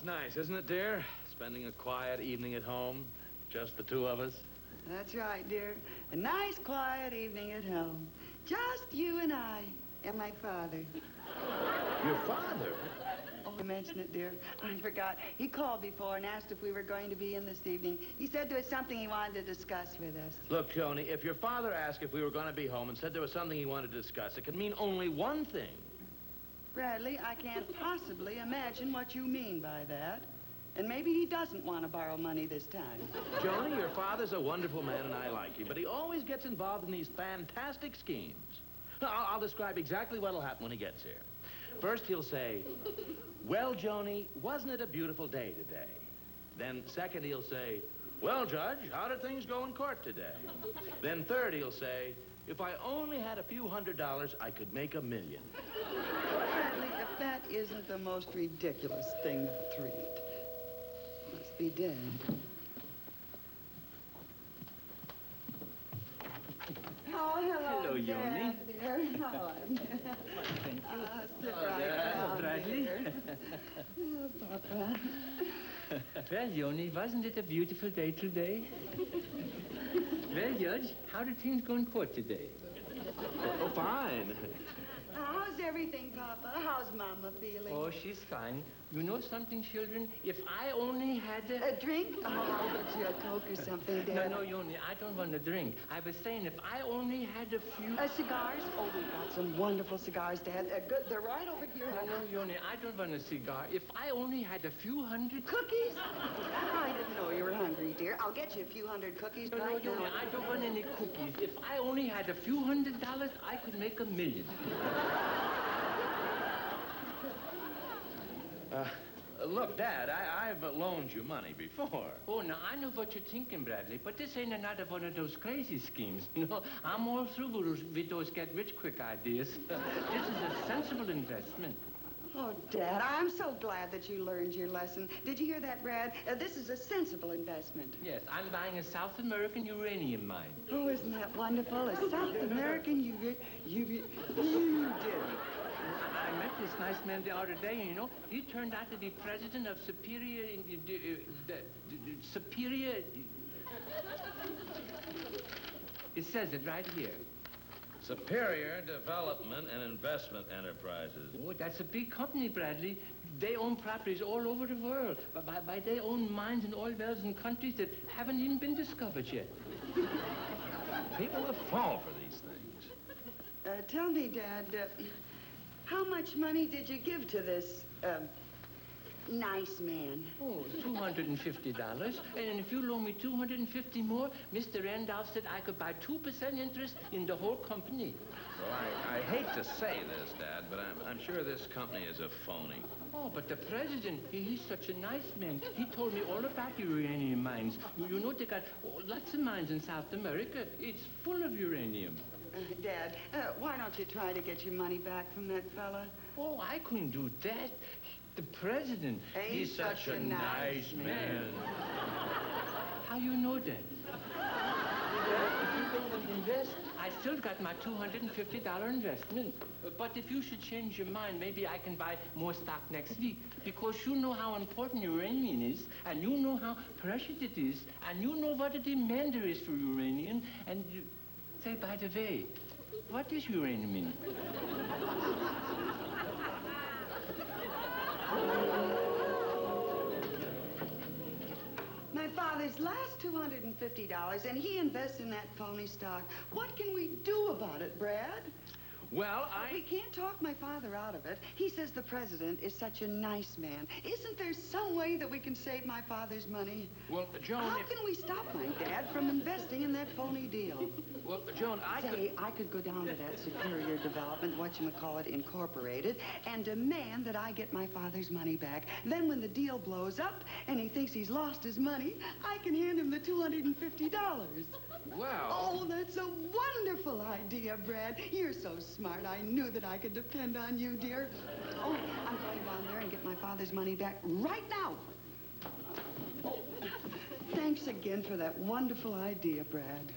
it's nice, isn't it, dear? Spending a quiet evening at home, just the two of us. That's right, dear. A nice, quiet evening at home. Just you and I and my father. Your father? Oh, I mentioned it, dear. I forgot. He called before and asked if we were going to be in this evening. He said there was something he wanted to discuss with us. Look, Joni, if your father asked if we were going to be home and said there was something he wanted to discuss, it can mean only one thing. Bradley, I can't possibly imagine what you mean by that. And maybe he doesn't want to borrow money this time. Joni, your father's a wonderful man and I like him, but he always gets involved in these fantastic schemes. Now, I'll describe exactly what'll happen when he gets here. First, he'll say, well, Joni, wasn't it a beautiful day today? Then second, he'll say, well, Judge, how did things go in court today? Then third, he'll say, if I only had a few $100s, I could make $1 million. Bradley, if that isn't the most ridiculous thing of three. Must be dead. Oh, hello, Hello, Dad, Yoni. dear. How are you? Thank you. Sit right down, Bradley. dear. Oh, Papa. Well, Yoni, wasn't it a beautiful day today? Well, Judge, how did things go in court today? Oh, fine. How's everything, Papa? How's Mama feeling? Oh, she's fine. You know something, children? If I only had A drink? Oh, I'll get you a Coke or something, Dad. No, Yoni, I don't want a drink. I was saying if I only had a few... Cigars? Oh, we've got some wonderful cigars, Dad. They're good. They're right over here. No, Yoni, I don't want a cigar. If I only had a few hundred... Cookies? I didn't know you were hungry, dear. I'll get you a few hundred cookies No, right Yoni, now. I don't want any cookies. If I only had a few $100, I could make $1 million. Look, Dad, I've loaned you money before. Oh, now, I know what you're thinking, Bradley, but this ain't another one of those crazy schemes. No, I'm all through with those get-rich-quick ideas. This is a sensible investment. Oh, Dad, I'm so glad that you learned your lesson. Did you hear that, Brad? This is a sensible investment. Yes, I'm buying a South American uranium mine. Oh, isn't that wonderful? A South American you did. I met this nice man the other day, and, you know, he turned out to be president of Superior... Superior... It says it right here. Superior Development and Investment Enterprises. Oh, that's a big company, Bradley. They own properties all over the world. By they own mines in oil wells in countries that haven't even been discovered yet. People will fall for these things. Tell me, Dad, how much money did you give to this, nice man? Oh, $250. And if you loan me $250 more, Mr. Randolph said I could buy 2% interest in the whole company. Well, I hate to say this, Dad, but I'm sure this company is a phony. Oh, but the president, he's such a nice man. He told me all about uranium mines. You know, they got lots of mines in South America. It's full of uranium. Dad, why don't you try to get your money back from that fella? Oh, I couldn't do that. The president. He's such a nice man. How you know that? Well, if you don't invest, I still got my $250 investment. But if you should change your mind, maybe I can buy more stock next week. Because you know how important uranium is, and you know how precious it is, and you know what a demand there is for uranium, and you... Say, by the way, what is uranium? My father's last $250, and he invests in that phony stock. What can we do about it, Brad? Well, We can't talk my father out of it. He says the president is such a nice man. Isn't there some way that we can save my father's money? Well, Joan... How can we stop my dad from investing in that phony deal? Well, Joan, I could go down to that Superior Development, whatchamacallit, Incorporated, and demand that I get my father's money back. Then when the deal blows up and he thinks he's lost his money, I can hand him the $250. Well... Oh, that's a wonderful idea, Brad. You're so smart. I knew that I could depend on you, dear. Oh, I'm going down there and get my father's money back right now. Oh, thanks again for that wonderful idea, Brad.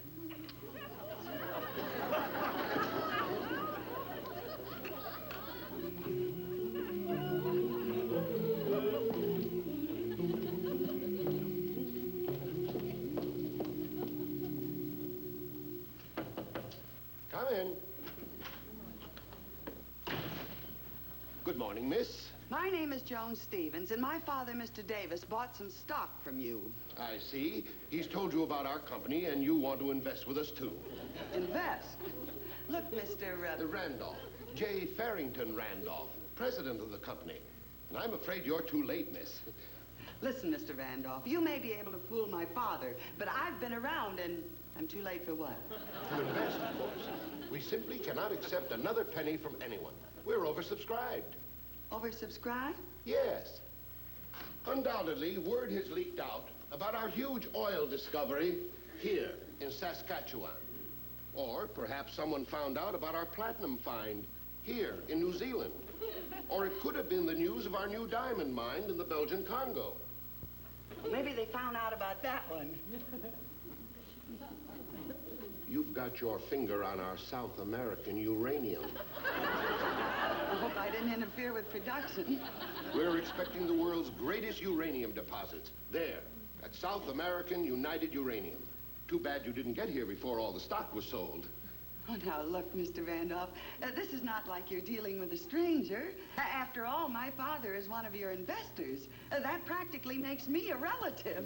morning, miss. My name is Joan Stevens, and my father, Mr. Davis, bought some stock from you. I see. He's told you about our company, and you want to invest with us, too. Invest? Look, Mr. Randolph. J. Farrington Randolph, president of the company. And I'm afraid you're too late, miss. Listen, Mr. Randolph, you may be able to fool my father, but I've been around, and I'm too late for what? To invest, of course. We simply cannot accept another penny from anyone. We're oversubscribed. Oversubscribed? Yes. Undoubtedly, word has leaked out about our huge oil discovery here in Saskatchewan. Or perhaps someone found out about our platinum find here in New Zealand. Or it could have been the news of our new diamond mine in the Belgian Congo. Maybe they found out about that one. You've got your finger on our South American uranium. I hope I didn't interfere with production. We're expecting the world's greatest uranium deposits. There, at South American United Uranium. Too bad you didn't get here before all the stock was sold. Oh, now, look, Mr. Randolph, this is not like you're dealing with a stranger. After all, my father is one of your investors. That practically makes me a relative.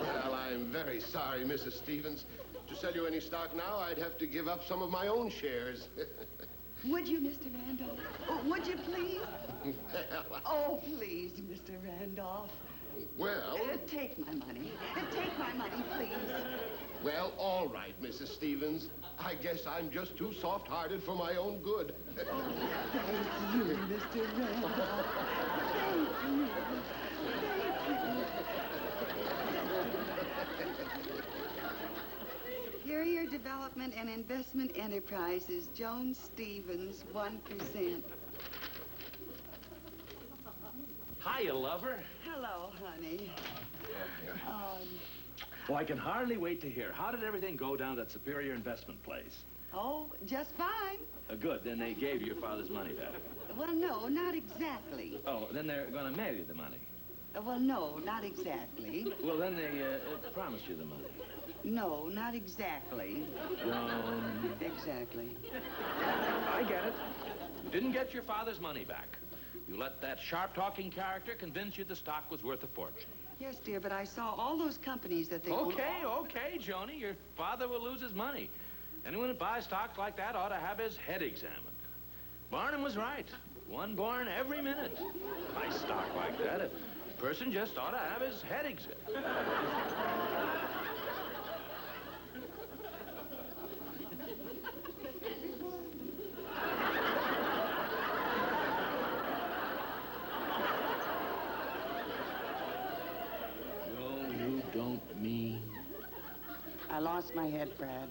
Well, I'm very sorry, Mrs. Stevens. To sell you any stock now, I'd have to give up some of my own shares. Would you, Mr. Randolph? Oh, would you, please? Well, Oh, please, Mr. Randolph. well, Take my money. Take my money, please. well, all right, Mrs. Stevens. I guess I'm just too soft-hearted for my own good. Thank you, Mr. Randolph. Thank you. Carrier Development and Investment Enterprises, Joan Stevens, 1%. Hiya, lover. Hello, honey. Well, I can hardly wait to hear. How did everything go down at Superior Investment Place? Oh, just fine. Good. Then they gave your father's money back. Well, no, not exactly. Oh, then they're going to mail you the money. Well, no, not exactly. Well, then they promised you the money. No, not exactly. Exactly. I get it. Didn't get your father's money back. You let that sharp-talking character convince you the stock was worth a fortune. Yes, dear, but I saw all those companies that they Okay, Joni. Your father will lose his money. Anyone who buys stocks like that ought to have his head examined. Barnum was right. One born every minute. Buy stock like that, a person just ought to have his head examined. Don't mean. I lost my head, Brad.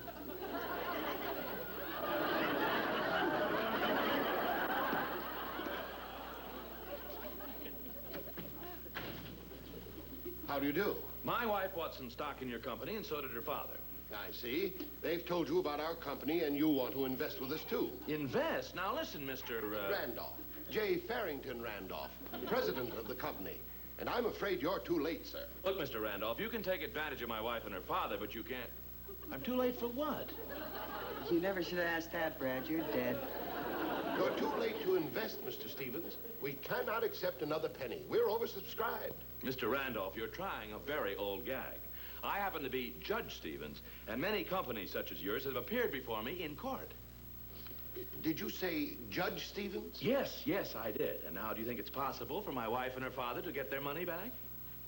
How do you do? My wife bought some stock in your company, and so did her father. I see. They've told you about our company, and you want to invest with us, too. Invest? Now, listen, Mr. Randolph. J. Farrington Randolph, president of the company. And I'm afraid you're too late, sir. Look, Mr. Randolph, you can take advantage of my wife and her father, but you can't. I'm too late for what? You never should have asked that, Brad. You're dead. You're too late to invest, Mr. Stevens. We cannot accept another penny. We're oversubscribed. Mr. Randolph, you're trying a very old gag. I happen to be Judge Stevens, and many companies such as yours have appeared before me in court. Did you say Judge Stevens? Yes, I did. And now, do you think it's possible for my wife and her father to get their money back?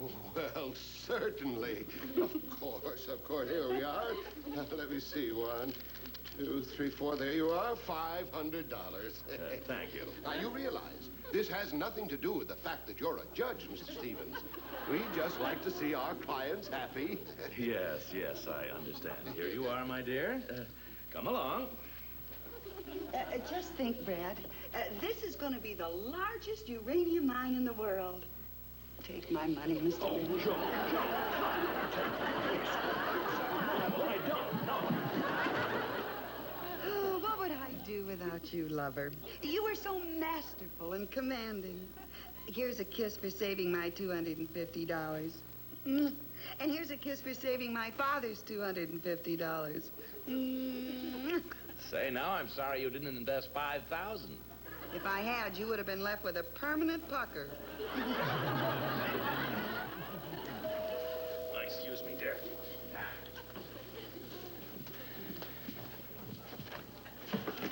Well, certainly. Of course. Here we are. Let me see. 1, 2, 3, 4. There you are. $500. Thank you. Now, you realize this has nothing to do with the fact that you're a judge, Mr. Stevens. We just like to see our clients happy. Yes, I understand. Here you are, my dear. Come along. Just think, Brad. This is going to be the largest uranium mine in the world. Take my money, Mr. Oh, Randolph. Joan. I don't, no. Oh, what would I do without you, lover? You were so masterful and commanding. Here's a kiss for saving my $250. And here's a kiss for saving my father's $250. Say, now I'm sorry you didn't invest $5,000. If I had, you would have been left with a permanent pucker. Excuse me, dear.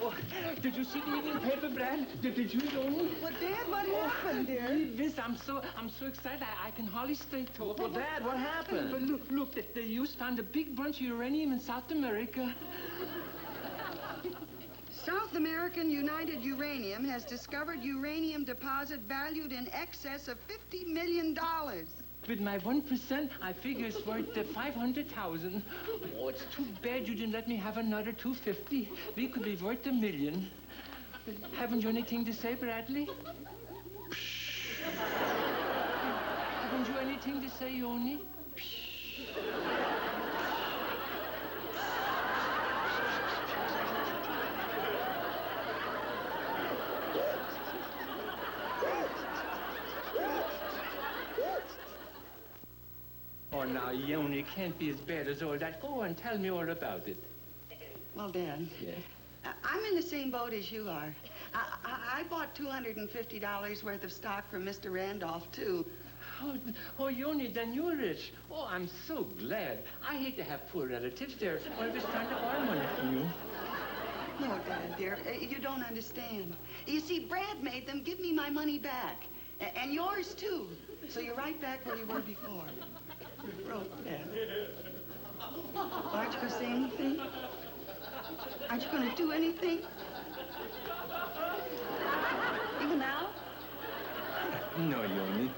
Oh, did you see the evening paper, Brad? Did you, Tony? Well, Dad, what happened, dear? Miss, I'm so excited. I can hardly stay talking. Well, Dad, what happened? But look, the youth found a big bunch of uranium in South America. South American United Uranium has discovered uranium deposit valued in excess of $50 million. With my 1%, I figure it's worth 500,000. Oh, it's too bad you didn't let me have another 250. We could be worth $1 million. Haven't you anything to say, Bradley? Haven't you anything to say, Yoni? Oh, now, Yoni, it can't be as bad as all that. Go on, tell me all about it. Well, Dad, Yeah. I'm in the same boat as you are. I bought $250 worth of stock from Mr. Randolph, too. Oh, Yoni, then you're rich. Oh, I'm so glad. I hate to have poor relatives. They're always trying to borrow money from you. No, Dad, dear, you don't understand. You see, Brad made them give me my money back. And yours, too. So you're right back where you were before. Broke, Dad. Aren't you going to say anything? Aren't you going to do anything? Even now? No, Yoni.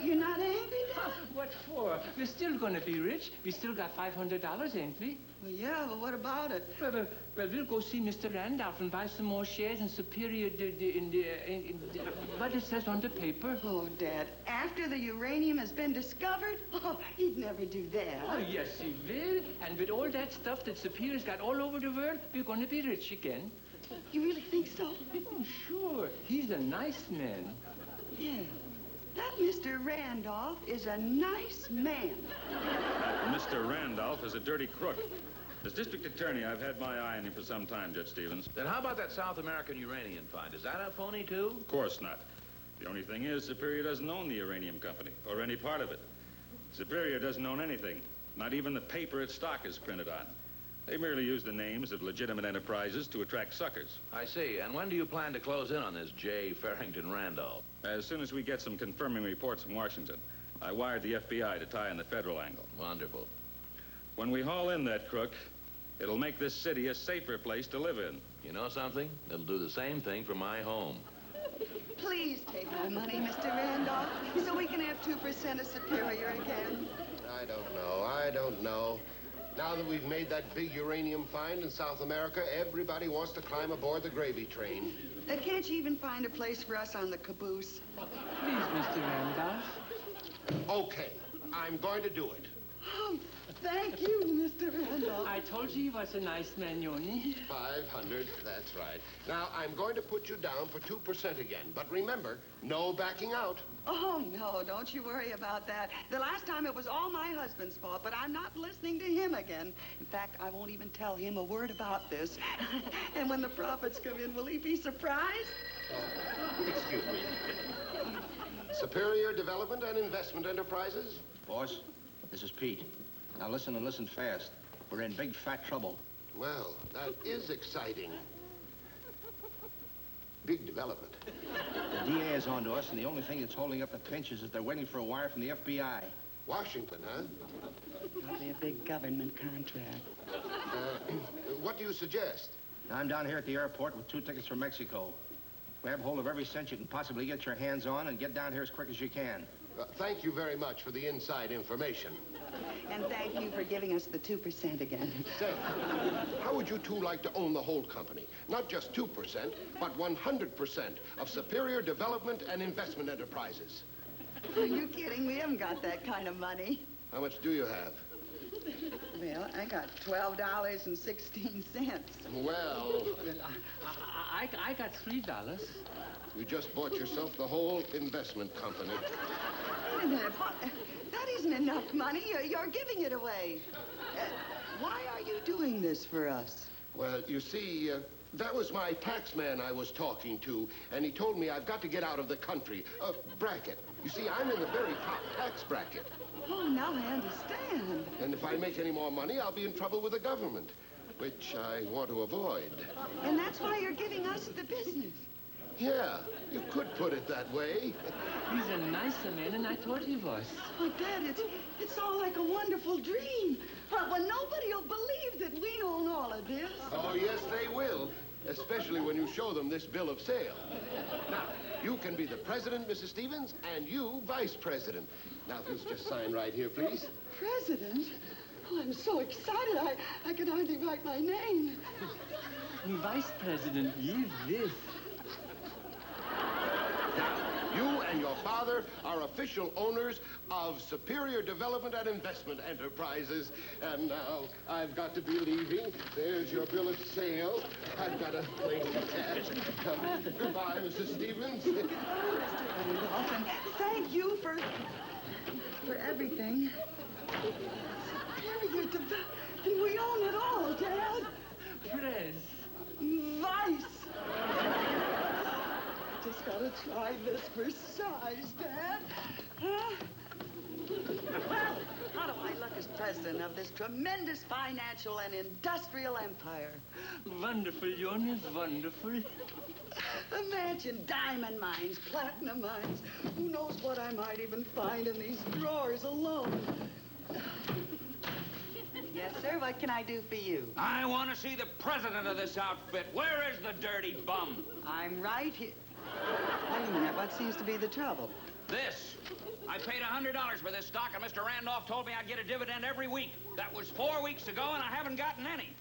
You're not angry, Dad? What for? We're still going to be rich. We still got $500, ain't we? Well, yeah, but what about it? Well, we'll go see Mr. Randolph and buy some more shares in Superior what it says on the paper. Oh, Dad, after the uranium has been discovered? Oh, he'd never do that. Oh, yes, he will. And with all that stuff that Superior's got all over the world, we're going to be rich again. You really think so? Oh, sure. He's a nice man. Yeah. That Mr. Randolph is a nice man. Mr. Randolph is a dirty crook. As district attorney, I've had my eye on him for some time, Judge Stevens. Then how about that South American uranium find? Is that a phony, too? Of course not. The only thing is, Superior doesn't own the uranium company, or any part of it. Superior doesn't own anything, not even the paper its stock is printed on. They merely use the names of legitimate enterprises to attract suckers. I see. And when do you plan to close in on this J. Farrington Randolph? As soon as we get some confirming reports from Washington, I wired the FBI to tie in the federal angle. Wonderful. When we haul in that crook, it'll make this city a safer place to live in. You know something? It'll do the same thing for my home. Please take my money, Mr. Randolph, so we can have 2% of Superior again. I don't know. Now that we've made that big uranium find in South America, everybody wants to climb aboard the gravy train. Can't you even find a place for us on the caboose? Please, Mr. Randolph. Okay, I'm going to do it. Oh, thank you, Mr. Randolph. I told you he was a nice man, Yoni. 500, that's right. Now, I'm going to put you down for 2% again. But remember, no backing out. Oh, no, don't you worry about that. The last time it was all my husband's fault, but I'm not listening to him again. In fact, I won't even tell him a word about this. And when the profits come in, will he be surprised? Excuse me. Superior Development and Investment Enterprises? Boss, this is Pete. Now listen and listen fast. We're in big fat trouble. Well, that is exciting. Big development. The DA is on to us, and the only thing that's holding up the pinch is that they're waiting for a wire from the FBI. Washington, huh? Probably a big government contract. What do you suggest? I'm down here at the airport with 2 tickets for Mexico. Grab hold of every cent you can possibly get your hands on and get down here as quick as you can. Thank you very much for the inside information. And thank you for giving us the 2% again. Say, how would you two like to own the whole company? Not just 2%, but 100% of Superior Development and Investment Enterprises. Are you kidding? We haven't got that kind of money. How much do you have? Well, I got $12.16. Well, I got $3. you just bought yourself the whole investment company. Wait a minute, that isn't enough money. You're giving it away. Why are you doing this for us? Well, you see, That was my tax man I was talking to, and he told me I've got to get out of the country. Bracket. You see, I'm in the very top tax bracket. Oh, now I understand. And if I make any more money, I'll be in trouble with the government, which I want to avoid. And that's why you're giving us the business. Yeah, you could put it that way. He's a nicer man than I thought he was. Oh, Dad, it's all like a wonderful dream. Well, nobody will believe that we own all of this. Oh, yes, they will, especially when you show them this bill of sale. Now, you can be the president, Mrs. Stevens, and you vice president. Now, if you'll just sign right here, please. President? Oh, I'm so excited. I can hardly write my name. Vice President, yes. Now, you and your father are official owners of Superior Development and Investment Enterprises. And now I've got to be leaving. There's your bill of sale. I've got a plane to catch. Goodbye, Mrs. Stevens. Mr. Randolph, and thank you for everything. Superior Development, and we own it all, Dad. Prez. Vice. Just gotta try this for size, Dad. Huh? Well, how do I look as president of this tremendous financial and industrial empire? Wonderful, Joan, wonderful. Imagine diamond mines, platinum mines. Who knows what I might even find in these drawers alone? Yes, sir. What can I do for you? I want to see the president of this outfit. Where is the dirty bum? I'm right here. Wait a minute. What seems to be the trouble? This. I paid $100 for this stock, and Mr. Randolph told me I'd get a dividend every week. That was 4 weeks ago, and I haven't gotten any.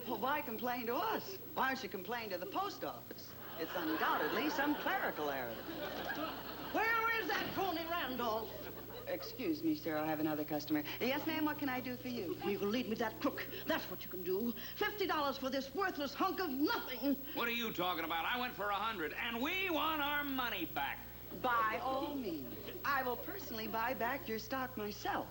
Well, why complain to us? Why don't you complain to the post office? It's undoubtedly some clerical error. Where is that phony Randolph? Excuse me, sir. I have another customer. Yes, ma'am. What can I do for you? You can lead me that crook. That's what you can do. $50 for this worthless hunk of nothing. What are you talking about? I went for 100, and we want our money back. By all means. I will personally buy back your stock myself.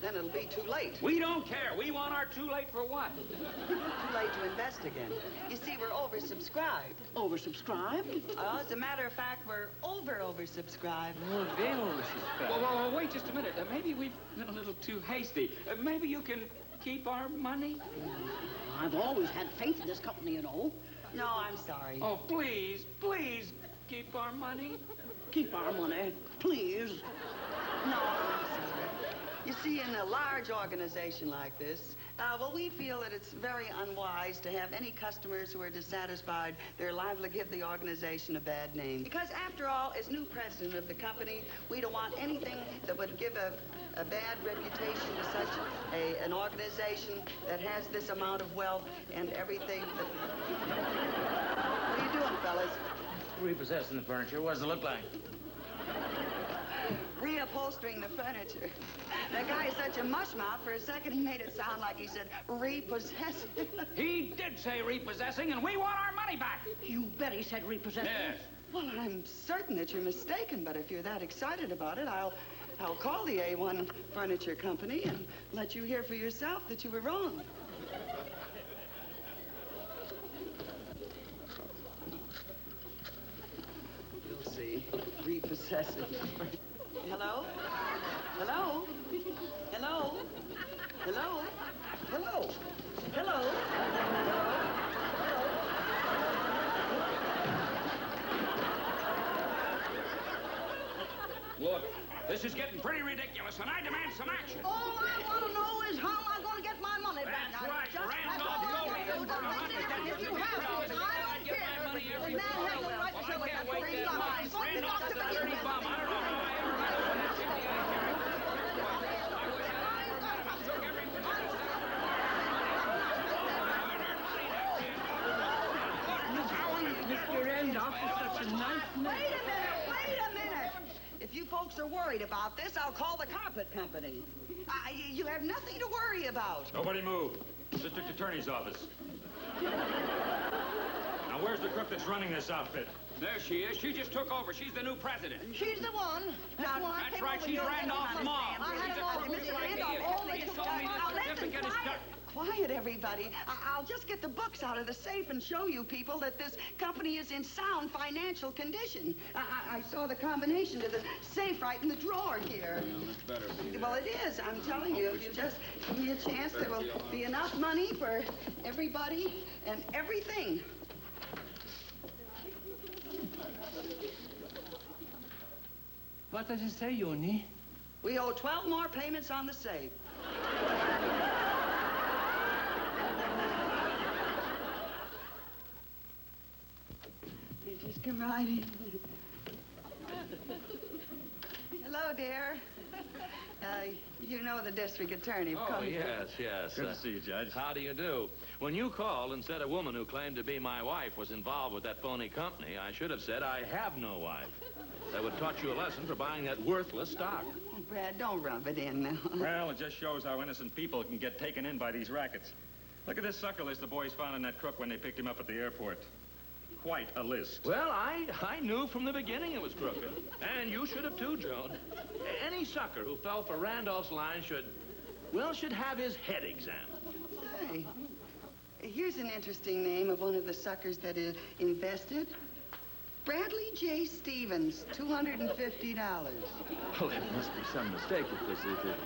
Then it'll be too late. We don't care. We want our too late for what? Too late to invest again. You see, we're oversubscribed. Oversubscribed? As a matter of fact, we're oversubscribed. Oh, very oversubscribed. Whoa, wait just a minute. Maybe we've been a little too hasty. Maybe you can keep our money? I've always had faith in this company, you know. No, I'm sorry. Oh, please, please, keep our money. Keep our money, please. No, I'm sorry. You see, in a large organization like this, we feel that it's very unwise to have any customers who are dissatisfied. They're liable to give the organization a bad name. Because after all, as new president of the company, we don't want anything that would give a bad reputation to such an organization that has this amount of wealth and everything that... What are you doing, fellas? Repossessing the furniture. What does it look like? Reupholstering the furniture. That guy is such a mushmouth. For a second, he made it sound like he said repossessing. He did say repossessing, and we want our money back. You bet he said repossessing. Yes. Well, I'm certain that you're mistaken, but if you're that excited about it, I'll call the A1 Furniture Company and let you hear for yourself that you were wrong. You'll see. Repossessing. Hello? Hello? Hello? Hello? Hello? Hello? Look, this is getting pretty ridiculous, and I demand some action. All I want to know is how am I going to get my money back? That's right, Randolph told me that for $150, I'd get my money every quarter. Well, I can't wait that long. Randolph is a dirty bum. I don't know how I ever got over that 50 I carried. I wish I took every penny. Mr. Randolph is such a nice man. Wait a minute. If you folks are worried about this, I'll call the carpet company. You have nothing to worry about. Nobody move. District Attorney's office. Now, where's the crook that's running this outfit? There she is. She just took over. She's the new president. She's the one. Now, That's right. She's Randolph's mom. I had She's an offer, a Mr. crook. Randolph. He told me the certificate is done. quiet, everybody. I'll just get the books out of the safe and show you people that this company is in sound financial condition. I saw the combination to the safe right in the drawer here. Well, that's better. Well, it is. I'm telling you, if you just give me a chance, there will be enough money for everybody and everything. What does it say, Yoni? We owe 12 more payments on the safe. You just come right in. Hello, dear. You know the district attorney. Oh, yes, yes. Good to see you, Judge. How do you do? When you called and said a woman who claimed to be my wife was involved with that phony company, I should have said I have no wife. That would taught you a lesson for buying that worthless stock. Oh, Brad, don't rub it in now. Well, it just shows how innocent people can get taken in by these rackets. Look at this sucker list the boys found in that crook when they picked him up at the airport. Quite a list. Well, I knew from the beginning it was crooked. And you should have too, Joan. Any sucker who fell for Randolph's line should have his head examined. Hey, here's an interesting name of one of the suckers that invested. Bradley J. Stevens, $250. Well, there must be some mistake if this is it.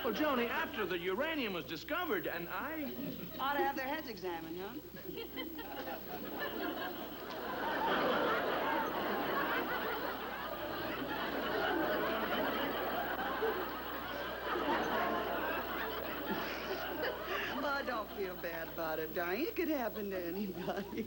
Well, Joni, after the uranium was discovered, and I... Ought to have their heads examined, huh? Oh, don't feel bad about it, darling. It could happen to anybody.